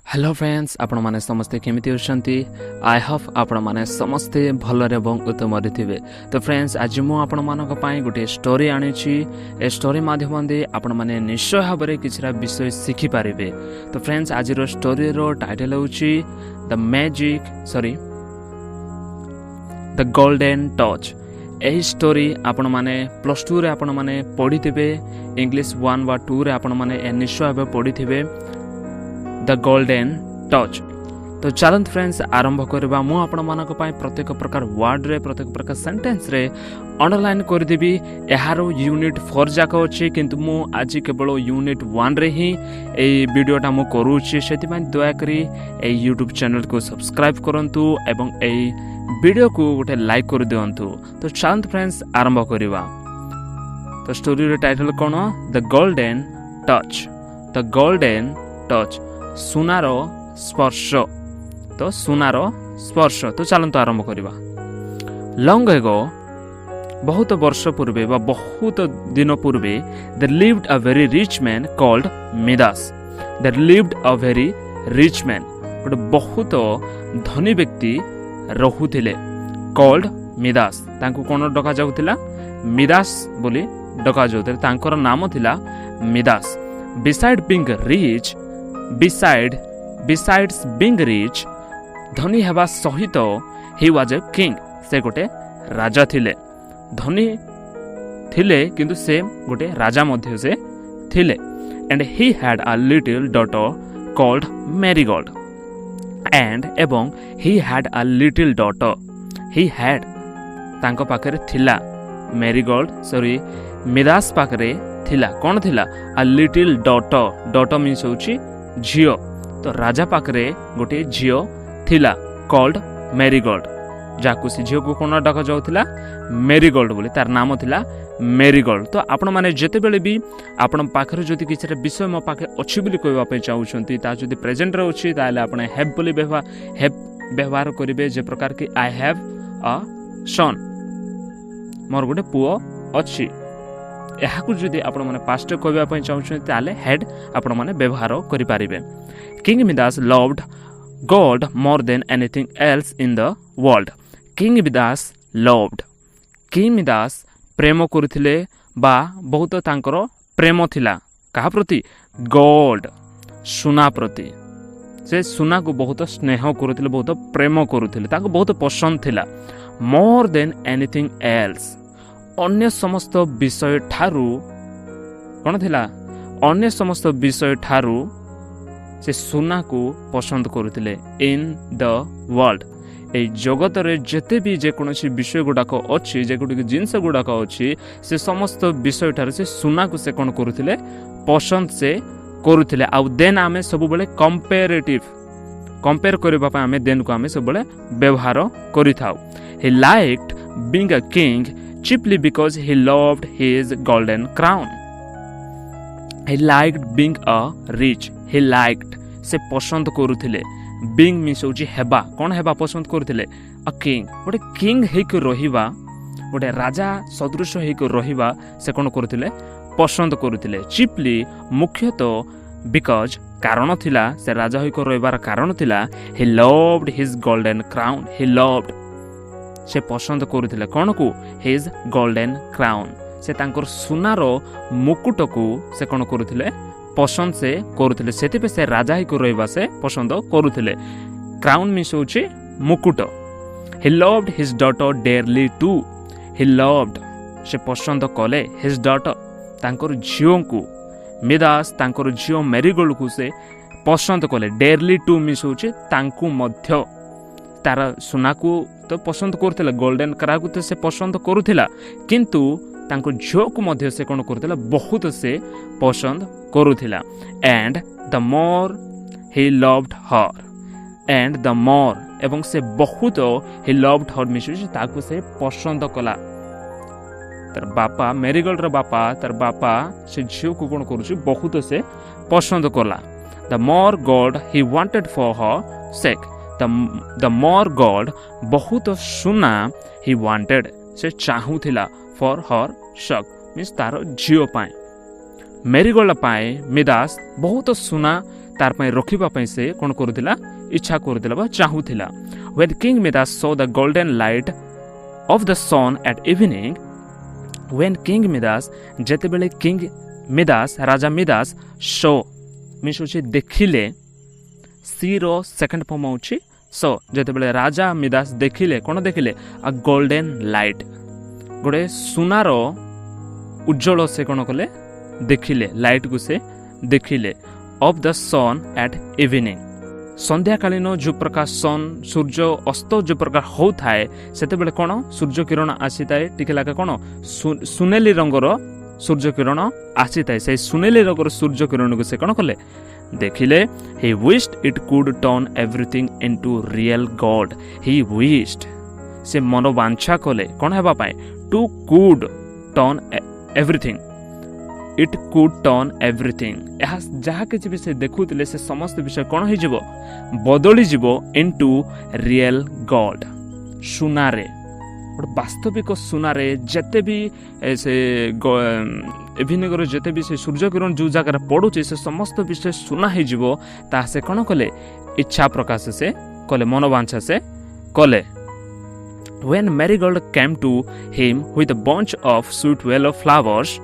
Hello friends आपण माने समस्ते केमिति होछंती आई होप आपण माने समस्ते भलर एवं उत्तम थे। तो फ्रेंड्स आज मु आपण मानक पई गोटे स्टोरी आनी छी। ए स्टोरी माध्यम दे आपण माने निश्चय भाबरे किछरा विषय सिखि पारिबे। तो फ्रेंड्स आज रो स्टोरी रो टाइटल होची द गोल्डन टच। एही स्टोरी आपण माने प्लस 2 रे आपण माने पढी थिबे, इंग्लिश 1 वा 2 रे आपण माने निश्चय भाबे पढी थिबे द गोल्डन टच। तो चलत फ्रेंड्स आरंभ करबा। मु आपण मानक पई प्रत्येक प्रकार वर्ड रे प्रत्येक प्रकार सेंटेंस रे अंडरलाइन कर देबी। एहारो यूनिट 4 जाक अछि, किंतु मु आज केवल यूनिट 1 रे ही ए वीडियोटा मु करूछि। सेति पई दया करी ए YouTube चैनल को सब्सक्राइब करंतु एवं ए वीडियो को गोटे लाइक कर दियंतु। तो चलत फ्रेंड्स आरंभ करबा। तो स्टोरी रे title cone? The golden touch. The golden touch, सुनार स्पर्श। तो सुनार स्पर्श। तो चलंतु आरंभ करबा। लॉन्ग एगो, बहुत वर्ष पूर्वे बा बहुत दिन पूर्वे, there lived a very rich man called Midas। there lived a very rich man, गोटे बहुत धनी व्यक्ति रहुथिले, called मिदास। तांको कोन डका जाउतिला? मिदास बोली डका जाउतिला। तांकर नाम थिला मिदास। Besides being rich, धनी हेबा सहित he was a king। से गोटे राजा थिले। धनी थिले किंतु से गोटे राजा मध्य से थिले। and he had a little daughter called Marigold। and एवं he had a little daughter। he had तांको पाखरे थिला मिदास पाखरे थिला कौन थिला? a little daughter। daughter means होची झियो। तो राजा पाखरे गोटे झियो थिला कॉल्ड मेरीगोल्ड, जाकु से झियो को कोन डका जाउथिला? मेरीगोल्ड बोली तार नाम थिला मेरीगोल्ड। तो आपण माने जेते बेले भी आपण पाखरे जदि किछ विषय मो पाखे अछि बोली कहबा पे चाहउछंती, ता जदि प्रेजेंट रे अछि ताले आपण हैव बोली व्यवहार करिवे। जे प्रकार कि आई हैव अ सन, मोर गोटे पुओ अछि। एहाकु जदि आपण माने पास्ट कहबा पे चाहउछंती ताले हैड आपण माने व्यवहार करि पारिबे। King Midas loved God more than anything else in the world। King Midas loved। King Midas प्रेम करुथिले बा बहुत तांकर प्रेम थिला कहा प्रति? गॉड, सुना प्रति। से सुना को बहुत स्नेह करुथिले, बहुत प्रेम करुथिले, ताको बहुत पसंद थिला। मोर देन एनीथिंग एल्स, अन्य समस्त विषय ठारू कोन थिला? अन्य समस्त विषय ठारू से सुना को पसंद करुथिले। इन द वर्ल्ड, ए जगत रे जेते भी जे कोनोसी विषय गुडाक अछि, जे गुडी जिंस गुडाक अछि, से समस्त विषय ठार से सुना को से कोन करुथिले? पसंद से करुथिले। आ देन आमे सब बेले कंपेयर करबा पय आमे देन को आमे सब बेले व्यवहार करिथाउ। he liked being a king chiefly because he loved his golden crown। he liked being a rich। he liked से पसंद करुथिले। being मीन्स होची हेबा। कोन हेबा पसंद करुथिले? A king. गोटे किंग हेक रहिबा, गोटे राजा सदृश हेक रहिबा से कोन करुथिले? पसंद करुथिले। चिपली मुख्यतः बिकॉज कारण थिला, से राजा हेक रहिबार कारण थिला he loved his golden crown। he loved से पसंद करुथिले कोन को? his golden crown। से तांकर सुनार मुकुट को से कोन करुथिले? पसंद से करुथिले। सेति पे से राजा ही को रहबा से पसंद करुथिले। क्राउन मीन्स होची मुकुट। he loved his daughter dearly too। he loved से पसंद कले his daughter तांकर झियो को। मिदास तांकर झियो मेरीगोल्ड को से पसंद कले। dearly too मीन्स होची तांकु मध्य, तार सुना को तो पसंद करुथिला, गोल्डन क्रा को तो से पसंद करुथिला, किंतु तांको झियो को मध्य से कोन करुथिला? बहुत से पसंद करुथिला। And the more he loved her. And the more एवं से बहुत ही लव्ड हर मीन्स ताको से पसंद कला। तार बापा मेरीगोल्ड र बापा, तार बापा से झियो को कोन करूची? बहुत से पसंद कला। The more gold he wanted for her sake. The more gold बहुत सुना ही वांटेड से चाहूथिला फॉर हर शक मीन्स तार झियो पाए। मेरीगोल्ड पाए मिदास बहुत सुना तार पई रखिबा पई से कोन करूथिला इच्छा करूथिला बा चाहूथिला when king midas saw the golden light of the sun at evening when king midas jete bele king midas raja midas saw means hoche dekhile see ro second form hoche so jete bele raja midas dekhile kono dekhile a golden light गोटे सुनार उज्जवल से कौन कले देखिले light को से देखिले of the sun at evening संध्या कालीन जो प्रकार सन सूर्य अस्त जो प्रकार हो थाए सेते बेले कौन सूर्य किरण आसी थाए टिके लागे कौन सुनेली रंगर सूर्य किरण आसी थाए से सुनेली रंगर सूर्य किरण को से कौन कले देखिले he wished it could turn everything into real god he wished से मनोवांछा कले कौन हेबा पाए to could turn everything it could turn everything यह जहाँ किसी भी से देखुले से समस्त विषय कौन हो बदली जीव इनटू रियल गॉड सुनारे वास्तविक सुनारे जेते भी से इवनिंग जेते भी से सूर्य किरण जो जगह पड़ुचे से समस्त विषय सुना हो से कौन कले इच्छा प्रकाश से कले मनोवांछा से कले When Marigold came to him with a bunch of sweet willow flowers,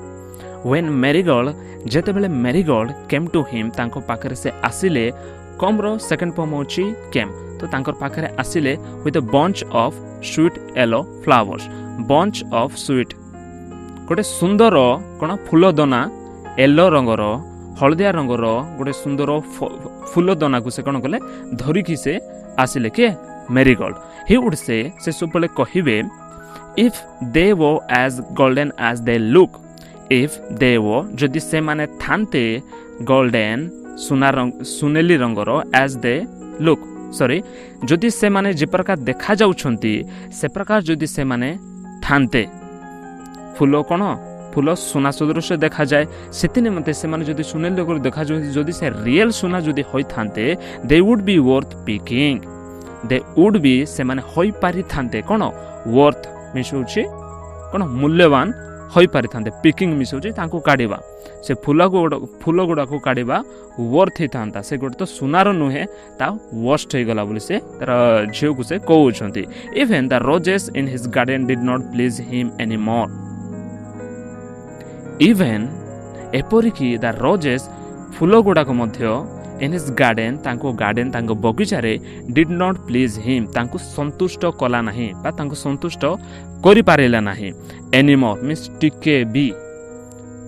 when Marigold, जेतेबेले Marigold came to him, तांको पाखरे से आसिले कमरो सेकंड फॉर्म होची came, तो तांको पाखरे आसिले with a bunch of sweet yellow flowers, bunch of sweet, गोटे सुंदर कोना फूलदना येलो रंगर हलदिया रंगर गोटे सुंदर फूलदना को से कोन कले धरिकी से आसिले के Marigold. He would say, से सबले कहिबे, if they were as golden as they look, if they were, जदि से माने थांते golden सुनेली रंगर as they look, sorry, जदि से माने जे प्रकार देखा जाउछंती से प्रकार जदि से माने थांते फूल कोन फूल सुना सदृश देखा जाए सेति निमते से माने जदि सुनेली रंगर देखा जाउ जदि से रियल सुना जदि होई थांते they would be worth picking. They would be से माने होई पारि थांते कोन वर्थ मिसौची कोन मूल्यवान होई पारि थांते पिकिंग मिसौची तांको काढिबा से फूल गुडा को काढिबा वर्थ ही थांता से गोटे तो सुनार नुहे ता वर्स्ट हे गला बोली से तार झियो को से कहउछंती even the roses in his garden did not please him any more even एपोरिकी द रोजेस फूल गुडा को मध्य in his garden तांको बगीचा रे did not please him तांको संतुष्ट कला नहीं बा तांको संतुष्ट करि पारेला नहीं anymore means टिके बी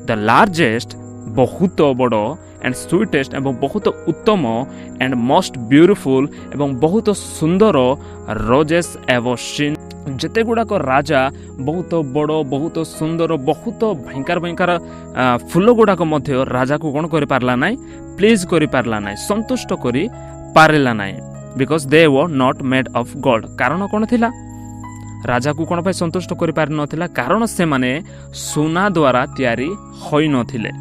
the largest बहुत बड़ो and sweetest एवं बहुत उत्तम and most beautiful एवं बहुत सुंदर roses ever seen जेते गुडा को राजा बहुत बड़ो बहुत सुंदर बहुत भयंकर फूल गुडा को मध्य राजा को कोन करि पारला नाही प्लीज करि पारला नाही संतुष्ट करि पारेला नाही because they were not made of God कारण कोन थिला राजा को कोन पे संतुष्ट करि पार नथिला कारण से माने सोना द्वारा तयारी होई नथिले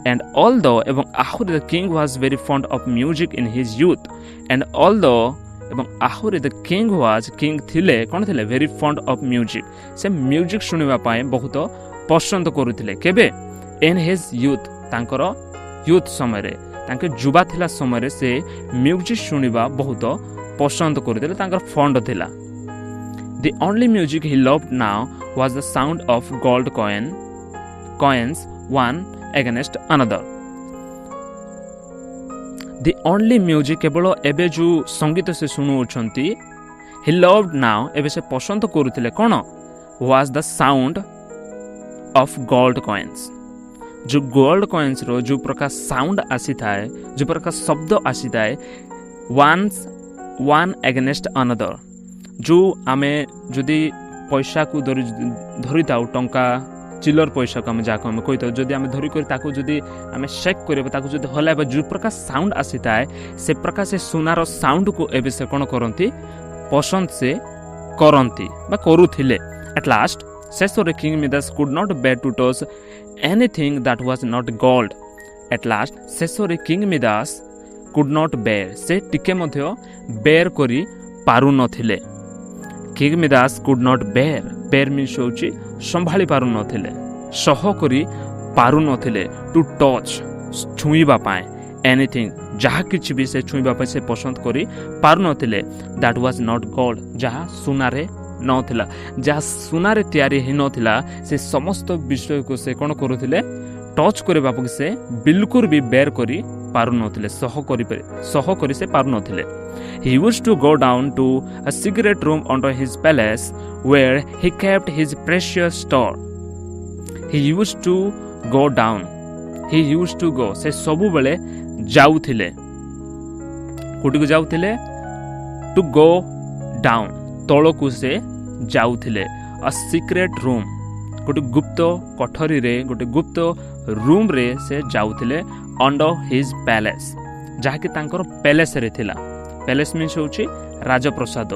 and although एवं आहुरी the king was very fond of music in his youth and although एवं आहुरी द किंग थिले कोन थिले वेरी फंड ऑफ म्यूजिक से म्यूजिक सुनिबा पाए बहुत पसंद करूथिले केबे इन हिज यूथ तांकर यूथ समय रे तांके जुबा थिला समय रे से म्यूजिक सुनिबा बहुत पसंद करूथिले तांकर फंड थिला the only music he loved now was the sound of gold coins one against another The only music केवल एबे जो संगीत से सुनुछंती he loved now एबे से पसंद करूथिले कोन was the sound of gold coins जो गोल्ड कॉइन्स रो जो प्रकार साउंड आसी थाए जो प्रकार शब्द आसी थाए one against another जो आमे जदी पैसा को धरि ताउ टंका चिल्लर पैसा को आमे जाको आमे कहितो जदी आमे धरि कर ताको जदी आमे शेक करबे ताको जदी हलाबे जो प्रकार साउंड आसी थाए से प्रकार से सुनार साउंड को एबे से कोन करंती पसंद से करंती बा करूथिले एट लास्ट सेसोरे king Midas could not bear to touch anything that was not gold at last सेसोरे king Midas could not bear से टिके मध्य बेयर करी पारु नथिले king Midas could not bear means होची संभाली पारु नथिले सह करी पारु नथिले टू टच छुईबा पाए anything जहा किछि भी से छुईबा पे से पसंद करी पार नथिले that was not gold जहा सुनारे नथिला जहा सुनारे तयारी हि नथिला से समस्त विषय को से कोन करूथिले टच करे बापक से बिल्कुल भी बेर करी पारु नथिले सह करी से पारु नथिले he used to go down to a secret room under his palace where he kept his precious store he used to go down he used to go से सबु बेले जाउथिले कोटी को जाउथिले टू गो डाउन तळकु से जाउथिले अ सीक्रेट रूम गोटे गुप्त कोठरी रे गोटे गुप्त रूम रे से जाउथिले अंडर हिज पैलेस जहाँकि तांकर पैलेस रे थिला पैलेस मीन्स होची राजप्रसाद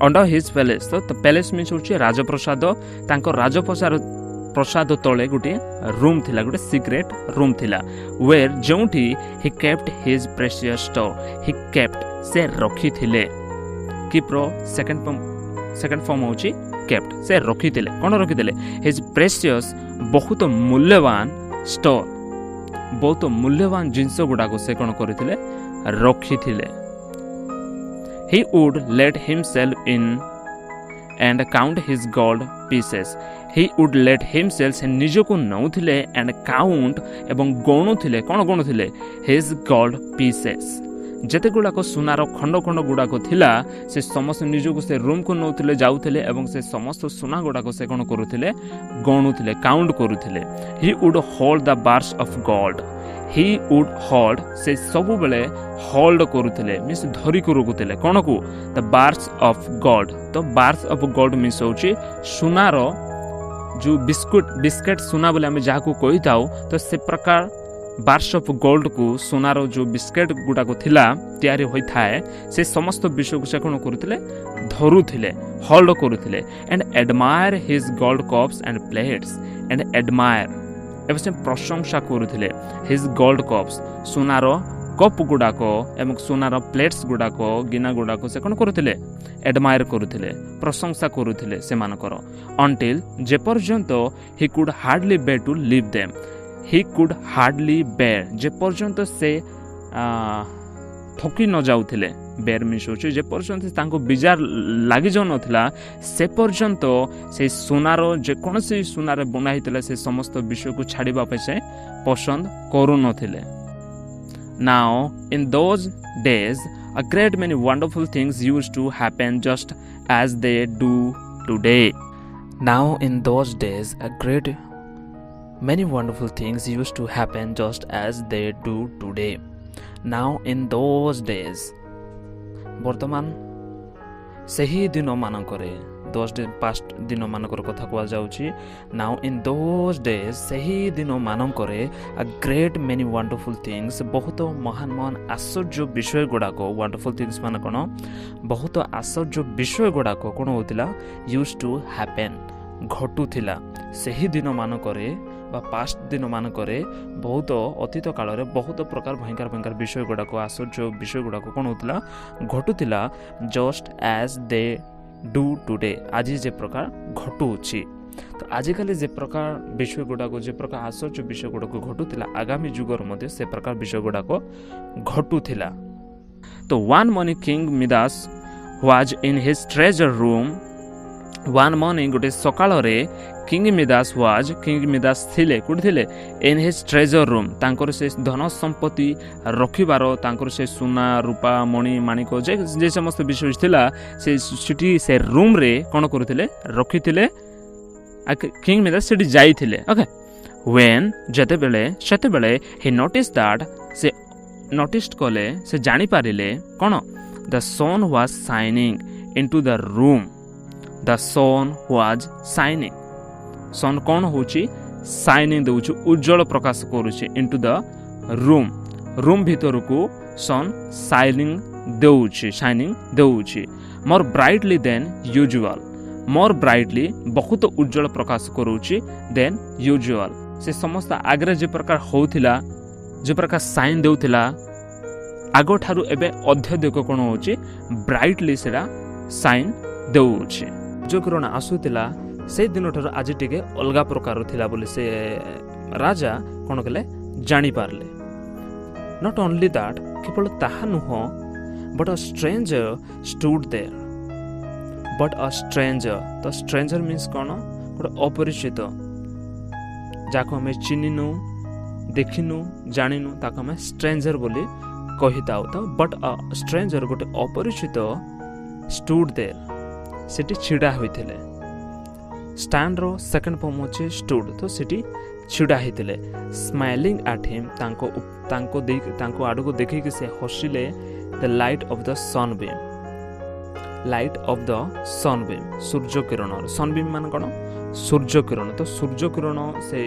अंडर हिज पैलेस तो पैलेस मीन्स होची राजप्रसाद तांकर राजप्रसाद तले गोटे रूम थिला गोटे सीक्रेट रूम थिला वेयर जोंठी he kept his precious store he kept से रखी थिले कीप्रो सेकंड फॉर्म होची केप्ट से रखी थिले कोन रखी थिले हिज प्रेशियस बहुत मूल्यवान स्टोर बहुत मूल्यवान जिंस गुडा को से कोन करथिले रखी थिले he would let himself in and count his gold pieces he would let himself से निज को नौथिले and count एवं गणुथिले कोन गणुथिले his gold pieces जेते गुड़ाक सुनार खंड खंड गुड़ाक थिला से समस्त निजको से रूम को नौथिले जाउथिले एवं से समस्त सुना गुड़ाक से कोन करूथिले गणुथिले count करूथिले he would hold the bars of gold he would hold से सबु बेले होल्ड करूथिले मींस धरी को रखुथिले कोन को द बार्स ऑफ गोल्ड तो बार्स ऑफ गोल्ड मींस होची सुनार जो बिस्किट सुना बोले हम जहा को कहि थाउ तो से प्रकार बार्स ऑफ गोल्ड को सोनार जो बिस्किट गुडा को थिला तयारी होई थाए से समस्त विषय को से कोन करूथिले धरुथिले होल्ड करूथिले and admire his gold cups and plates and admire एवं से प्रशंसा करूथिले हिज गोल्ड कप्स सोनार कप गुडाक एवं सोनार प्लेट्स गुडाक गिना गुडाक से कोन करूथिले एडमायर करूथिले प्रशंसा करूथिले से मानकर अंटिल जे पर्यंत he could hardly bear to leave them he could hardly bear जे पर्यंत से थकी न जाउथिले बेर मीन्स होची जे पर्यंत तांको बिजार लागि जाउ नथिला से पर्यंत से सोनार जे कोनसी सोनार बना हितला से समस्त विषय को छाड़ीबा पे से पसंद करू नथिले now in those days a great many wonderful things used to happen just as they do today now in those days a great many wonderful things used to happen just as they do today now in those days वर्तमान सही दिन मानकरे 10 दिन past दिन मानकर कथा को जाउची now in those days सही दिन मानकरे a great many wonderful things बहुत महान महान आश्चर्य विषय गुडा को वंडरफुल थिंग्स मान कोन बहुत आश्चर्य विषय गुडा को कोन होतिला यूज्ड टू हैपन घटुथिला सही दिन मानकरे बा पास्ट दिन मानकरे बहुत अतीत काल रे बहुत प्रकार भयंकर विषय गुडा को आश्चर्य विषय गुडा को कोन होतिला घटुथिला just as they do today आज जे प्रकार घटुछि तो आजिकल जे प्रकार विषय गुडा को जे प्रकार आश्चर्य विषय गुडा को घटुथिला आगामी जुगर मध्ये से प्रकार विषय गुडा को घटुथिला तो one morning king Midas was in his treasure room one morning गोटे सकाळ रे किंग मिदास थिले कुड थिले इन हिज ट्रेजर रूम तांकर से धन संपत्ति रखिबार तांकर से सोना रूपा मणि माणिक जे समस्त विषय थिला से सिटी से रूम रे कोन करथिले रखिथिले किंग मिदास सिटी जाइथिले ओके व्हेन जते बेले ही नोटिस दैट से नोटिस्ड कले से जानि पारिले कोन the sun was shining into the room the sun was shining sun कौन होची शाइनिंग देउछु उज्जवल प्रकाश करूची इनटू द रूम भीतर को सन शाइनिंग देउची मोर ब्राइटली देन यूजुअल मोर ब्राइटली बहुत उज्जवल प्रकाश करूची देन यूजुअल से समस्त आगरे जे प्रकार होउथिला जे प्रकार शाइन देउथिला आगो ठारू एबे अत्यधिक कोन होची ब्राइटली सेरा शाइन देउची जो किरण आसुथिला से दिन ठार आज टिके अलगा प्रकार थिला बोली से राजा कोन कले जानि पारले Not only that, केवल ताहा नुह, but a stranger stood there. But a stranger, तो stranger means कौन? गोटे अपरिचित, जाको हमें चिन्हिनु, देखिनु, जानिनु, ताको हमें stranger बोली कहिता होता. But a stranger गोटे अपरिचित stood there, सेठी छिड़ा होइथिले. stand रो सेकंड फॉर्म होचे stood, तो सेठी छिड़ा होइथिले. smiling at him, तांको आडको देखि कि से हसिले. the light of the sunbeam, light of the sunbeam, Surya Kiran. sunbeam मान कोन? सूर्य किरण. तो सूर्य किरण से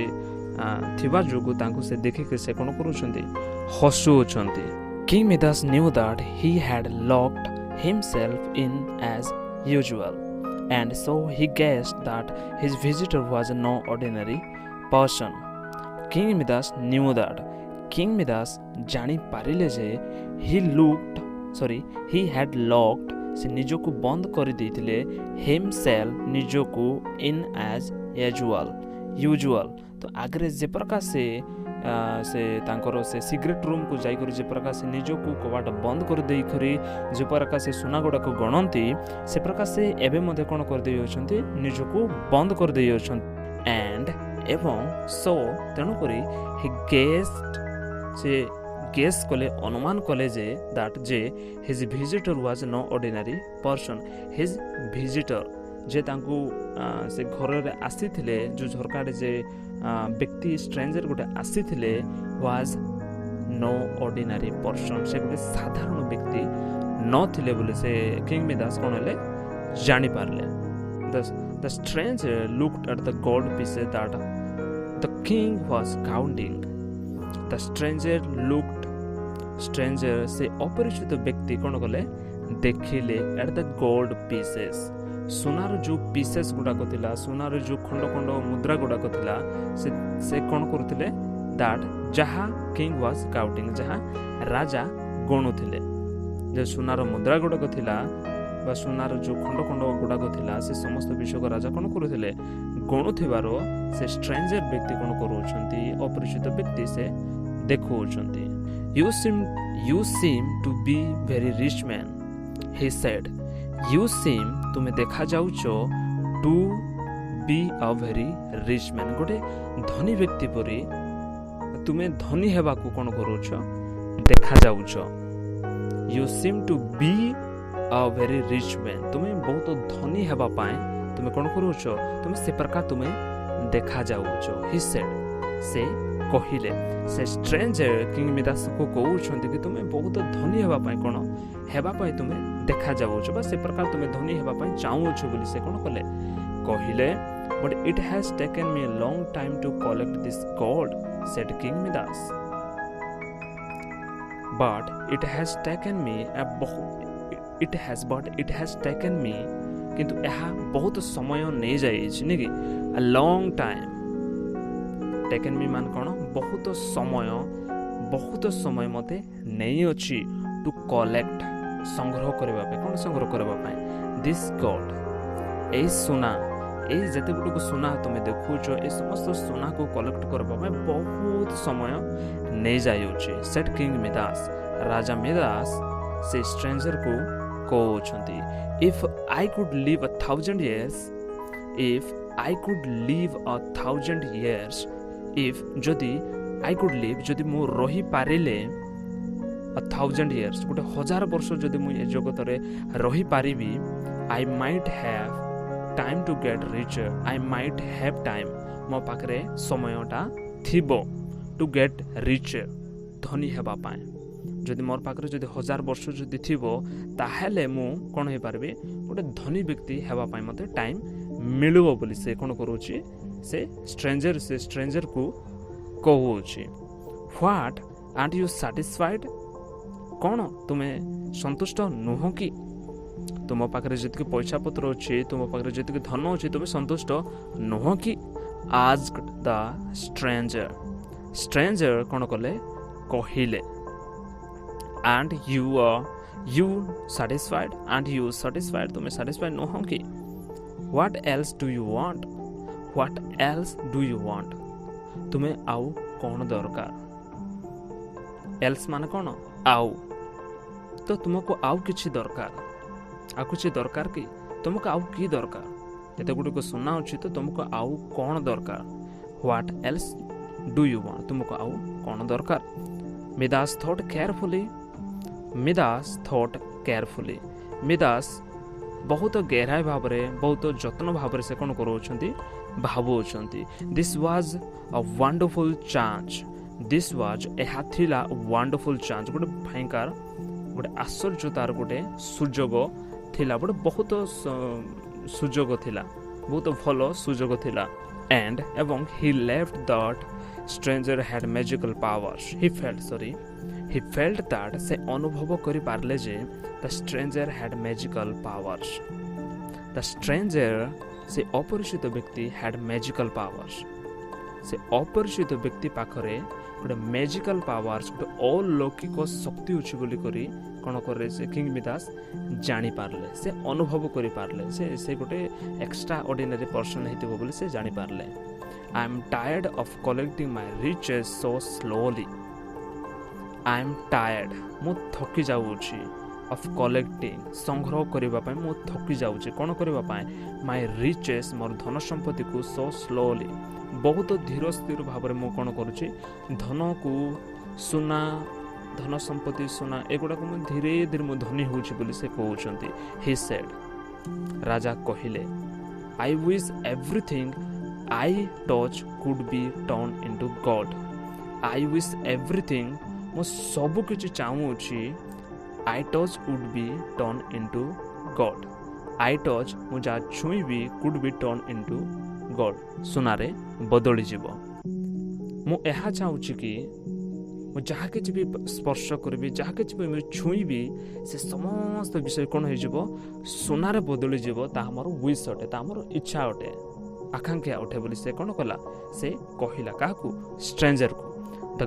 थिबा जोगु तांको से देखि कि से कोन करूछंती, हसुछंती. King Midas knew that he had locked himself in as usual, and so he guessed that his visitor was no ordinary person. King Midas knew that, King Midas जानी पारिले जे he had locked, से निजोकु बंद कर देइथिले, himself निजोकु in as usual. तो आगरे जे प्रकार से तांकर से सिगरेट रूम को जाई करी जे प्रकार से निजोकु कबाट बंद कर देई करी जे प्रकार से सुना गुडा को गणंती, से प्रकार से एबे मध्ये कोन कर देई होछंती, निजोकु बंद कर देई होछंती. एंड एवं सो तेनु करी he guessed, से गेस कले, अनुमान कले जे दैट जे his visitor was no ordinary person. His visitor जे तांकु से घर रे आसीथिले, जो झरकाडे जे व्यक्ति स्ट्रेंजर गोटे आसीथिले वाज नो ऑर्डिनरी पर्सन, से गोटे साधारण व्यक्ति न थिले बोले से किंग मिदास कोन हेले जानि Parle. The stranger looked at the gold pieces that the king was counting. The stranger looked, stranger से अपरिचित व्यक्ति कोन कले देखिले एट द गोल्ड पीसेस, सुनार जो पीसेस गुडाक थिला, सुनार जो खंड खंड मुद्रा गुडाक थिला, से कोन करथिले दैट जहा किंग वाज काउंटिंग, जहा राजा गणुथिले. जे सुनार मुद्रा गुडाक थिला बा सुनार जो खंड खंड गुडाक थिला, से समस्त विश्व को राजा कोन करूथिले गणुथिबारो से स्ट्रेंजर व्यक्ति कोन करूछंती, अपरिचित व्यक्ति से देखौछंती. You seem to be very rich man, he said. You seem, तुम्हें देखा जाउछो, to be a very rich man, गोटे धनी व्यक्ति परी तुम्हें धनी हेबा को कोन करूछो देखा जाउछो. You seem to be a very rich man, तुम्हें बहुत धनी हेबा पाए तुम्हें कोन करूछो, तुम्हें से प्रकार तुम्हें देखा जाउछो. He said, से कहिले. से स्ट्रेंजर किंग मिदास को कहउछंती कि तुम्हें बहुत धनी हेबा पाए कोन हेबा पाए तुम्हें देखा जाउछो, बा से प्रकार तुम्हें धनी हेबा पाए चाहुछो बोली से कोन कले कहिले. But it has taken me a long time to collect this gold, said King Midas. But it has taken me किंतु यह बहुत समय नहीं जाई छि कि a long time. Taken me मान कोन बहुत समय मते नहीं अछि टू कलेक्ट, संग्रह करबा पे. कोन संग्रह करबा पे? दिस गॉड, ए सोना, ए जते गुडको सोना तुमे देखुछो, ए समस्त सोना को कलेक्ट करबा पे बहुत समय नहीं जाय अछि, सेट किंग मिदास. राजा मिदास से स्ट्रेंजर को कहउछंती. If I could live 1,000 years, if I could live 1,000 years, if जदि I could live, जदि मु रही पारिले 1,000 years, गोटे 1000 वर्ष जदि मु ए जगत रे रही पारिबी, I might have time to get richer, I might have time, मो पाखरे समयटा थिबो to get richer, धनी हेबा पाए. जदि मोर पाखरे जदि 1000 वर्ष जदि थिबो, ताहेले मु कोन हे पारबे गोटे धनी व्यक्ति हेबा पाए मते टाइम मिलबो बोली से कोन करूची, से स्ट्रेंजर को कहूची. व्हाट आर यू सैटिस्फाइड, कौन तुम्हें संतुष्ट नुह कि? तुम पाखे जी पैसा पत्र अच्छे, तुम पाखे जी धन अच्छे, तुम्हें संतुष्ट नुह कि? आस्क्ड द स्ट्रेंजर कौन कले कहिले. एंड यू सैटिस्फाइड, तुम्हें सैटिस्फाइड नुह कि? What else do you want, तुम्हें आउ कौन दरकार? एल्स मान कौन आउ तो तुमको आउ किछि दरकार आउ किछि दरकार कि तुमको आउ की दरकार एते गुडी को सुना अछि तो तुमको आउ कौन दरकार what else do you want तुमको आउ कौन दरकार मिदास थॉट केयरफुली मिदास बहुत गहराई भाव बहुत जत्न भाव से कौन करोछंती भाबुछंती this was a wonderful chance this was एहा थिला वंडरफुल चांस गोटे भयंकर गोटे आश्चर्य तार गोटे सुजोग थिला गोटे बहुत सुजोग थिला बहुत भल सुजोग थिला एंड एवं he left that stranger had magical powers he felt that से अनुभव करि पारले जे the stranger had magical powers the stranger से अपरिचित व्यक्ति had magical powers से अपरिचित व्यक्ति पाखरे गोटे मैजिकल पावर्स गोटे अलौकिक शक्ति अछि बोली करी कोन करे से किंग मिदास जानि पारले से अनुभव करि पारले से गोटे एक्स्ट्रा ऑर्डिनरी पर्सन हेतिबो बोली से जानि पारले I am tired of collecting my riches so slowly I am tired मु थकी जाउछि ऑफ कलेक्टिंग संग्रह करबा पय मु थकी जाउछि कोन करबा पय माय रिचेस मोर धन संपत्ति को सो स्लोली बहुत धीर स्थिर भाव में कौन करुच्ची धन को सुना धन संपत्ति सुना एगुड़ा को धीरे धीरे मु धनी होची से कहते ही सेड राजा कहिले I wish everything I touch could be turn into gold I wish everything मु सब किछि चाहूछि I touch would be turn into gold I touch मु जा छुईबी could be turn into gold सुनारे बदली जीव मु एहा चाहूछि कि मु जहा के भी स्पर्श करबी जहा के भी छुईबी से समस्त विषय कोन हो जीव सुनारे बदली जीव ता हमर विश अटे ता हमर इच्छा अटे आकांक्षा अटे बोली से कोन कला से कहिला काकू स्ट्रेंजर को द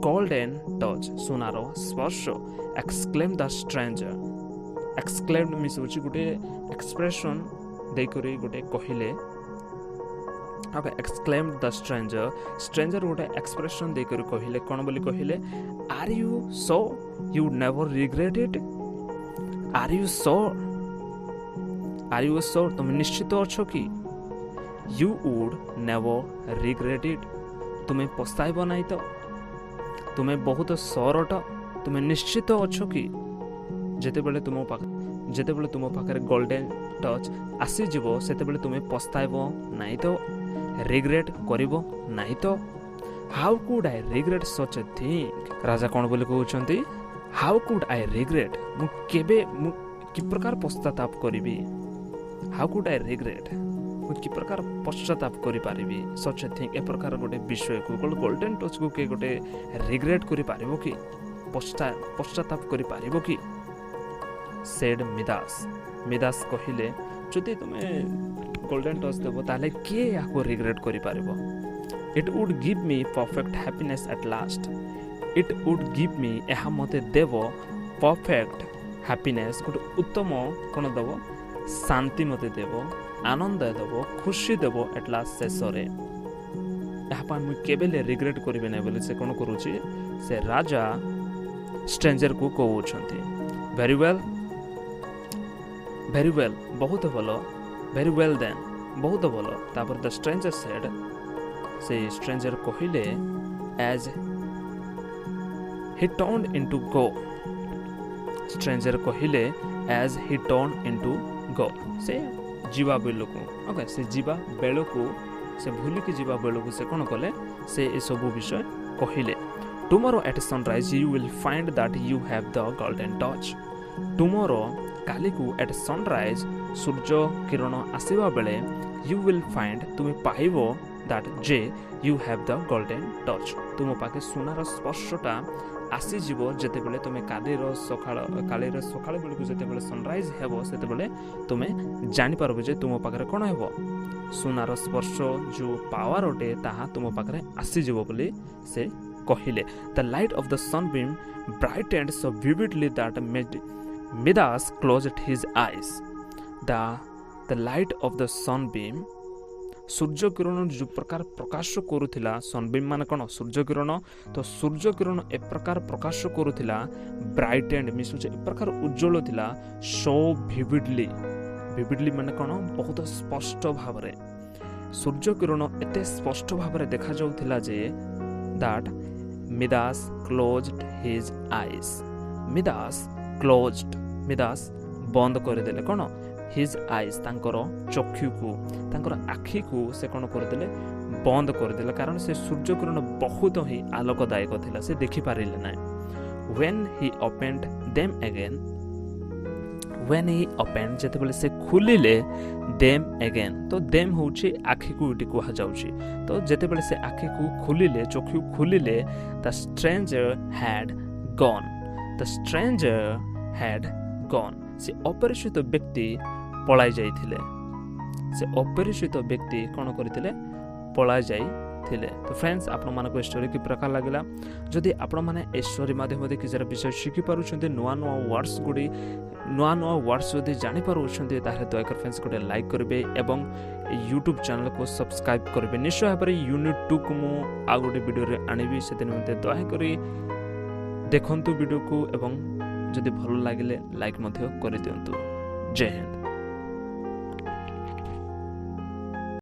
गोल्डन टच सुनारो स्पर्श एक्सक्लेम द स्ट्रेंजर एक्सक्लेम्ड मिस होची गोटे एक्सप्रेशन दे करी गोटे कहिले ओके एक्सक्लेम्ड द स्ट्रेंजर गोटे एक्सप्रेशन दे करी कहिले कोन बोली कहिले are you so you never regret it are you so तुम निश्चित अछो कि you would never regret it तुम्हें पछताइबो नाही तो तुम्हें बहुत सरट तुम्हें निश्चित अछो कि जेतेबेले तुम पाखे गोल्डन टच आसी जीवो सेतेबेले तुम्हें पछताइबो नाही तो रिग्रेट करिबो नाही तो how could I regret such a thing राजा कोन बोली कहउछंती हाउ कुड आई रिग्रेट मु कि प्रकार पश्चाताप करिबी हाउ कुड आई रिग्रेट मु कि प्रकार पश्चाताप करि पारिबी सच ए थिंग ए प्रकार गोटे विषय को गोल्डन टच को के गोटे रिग्रेट करि पारिबो कि पश्चाताप करि पारिबो कि सेड मिदास कहिले जदि तुमे गोल्डन टच देबो ताले के याको रिग्रेट करि पारिबो it would give me perfect happiness at last it would give me एहा मते देबो परफेक्ट हैप्पीनेस गोटे उत्तम कोन देबो शांति मते देबो आनंद देबो खुशी देबो एट लास्ट शेषरे एहा पा मु केबेले रिग्रेट करिबे नै बोले से कोन करूची से राजा स्ट्रेंजर को कहउछंती वेरी वेल बहुत भलो वेरी वेल देन बहुत भलो तापर द स्ट्रेंजर सेड से स्ट्रेंजर कहिले as he turned into go stranger कहिले as he turned into go से जीवा बेलको ओके से जीवा बेलको से भूली के जीवा बेलको से कोन कले से ए सब विषय कहिले tomorrow at sunrise you will find that you have the golden touch tomorrow काली को एट सनराइज सूर्य किरण आसीबा बेले यू विल फाइंड तुम पाइबो दैट जे you have the golden touch तुम पाके सुनार स्पर्शटा आसी जीवो जेते बेले तुम कालीर सकाळ बेले जेते बेले सनराइज हेबो सेते बेले तुमे जानि पारबो जे तुम पाखरे कोन हेबो सुनार स्पर्श जो पावर ओटे ताहा तुम पाखरे आसी जीवो बोली से कहिले the light of the Sunbeam brightened so vividly that Midas closed his eyes. The light of the sunbeam Surya Kiran जो प्रकार प्रकाश करुला सनबीम मान कौन सूर्य किरण तो सूर्य किरण ए प्रकार प्रकाश करुला ब्राइट एंड मीन्स ए प्रकार उज्जवल थिला सो विविडली विविडली माने कौन बहुत स्पष्ट भाव में सूर्य किरण एते स्पष्ट भाव में देखा जाउथिला जे that Midas closed his eyes Midas बंद करदेले कौन हिज आईज तांकर चक्षु को तांकर आखि को से कौन करदेले बंद करदेले कारण से सूर्य किरण बहुत ही आलोकदायक थिला से देखि पारिले ना when he opened them again when he opened जेते बेले से खुलिले देम अगेन तो देम होची आखि को इटी कुहा जाउची तो जेते बेले से आखि को खुलिले चक्षु खुलिले द स्ट्रेंजर हैड गॉन से अपरिचित व्यक्ति पलाई जाइथिले से अपरिचित व्यक्ति कौन करथिले पलाई जाइथिले तो फ्रेंड्स आपण मानको स्टोरी की प्रकार लागला जदि आपण माने स्टोरी माध्यम किसी विषय शिखि पारुछन्ते नुआ वर्ड्स जदि जानि पारुछन्ते ताहे दयाकर फ्रेंड्स गोटे लाइक करबे एवं यूट्यूब चैनल को सब्सक्राइब करबे निश्चय भाबरे यूनिट 2 को मु आ गोटे वीडियो रे आनिबी से दिन मते दया करी देखंतु वीडियो को एवं जदि भलो लागिले लाइक मध्य करि दियंतु जय हिंद।